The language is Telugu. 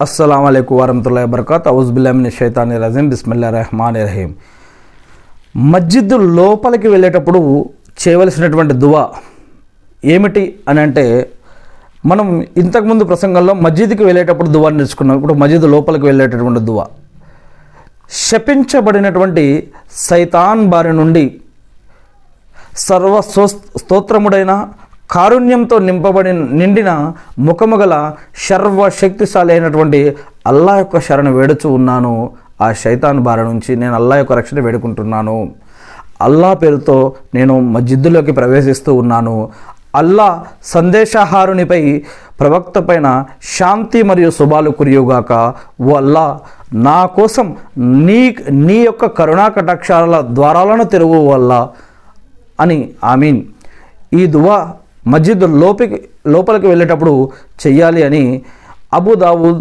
अस्सलाम वालेकुम वरहमतुल्लाहि वबरकातुहू औज़ुबिल्लाहि मिनश शैతానిర్ రజీం బిస్మిల్లాహిర్ రహమానిర్ రహీం। మస్జిద్ లోపలికి వెళ్ళేటప్పుడు చేయవలసినటువంటి దువా ఏమిటి అని అంటే, మనం ఇంతకుముందు ప్రసంగంలో మస్జిద్కి వెళ్ళేటప్పుడు దువా నేర్చుకున్నాం. ఇప్పుడు మస్జిద్ లోపలికి వెళ్ళేటటువంటి దువా, శపించబడినటువంటి సైతాన్ బారి నుండి స్తోత్రముడైన కారుణ్యంతో నిండిన ముఖము గల సర్వశక్తిశాలి అయినటువంటి అల్లా యొక్క శరణు వేడుచు ఉన్నాను. ఆ శైతాన్ బారి నుంచి నేను అల్లా యొక్క రక్షణ వేడుకుంటున్నాను. అల్లా పేరుతో నేను మస్జిద్దులోకి ప్రవేశిస్తూ ఉన్నాను. అల్లా సందేశహారునిపై ప్రవక్త పైన శాంతి మరియు శుభాలు కురియుగాక. ఓ అల్లా, నా కోసం నీ యొక్క కరుణా కటాక్షాల ద్వారాలను తెరువు అల్లా అని ఆమీన్. ఈ దువా మస్జిద్ లోపలికి వెళ్ళేటప్పుడు చెయ్యాలి అని అబూ దావూద్,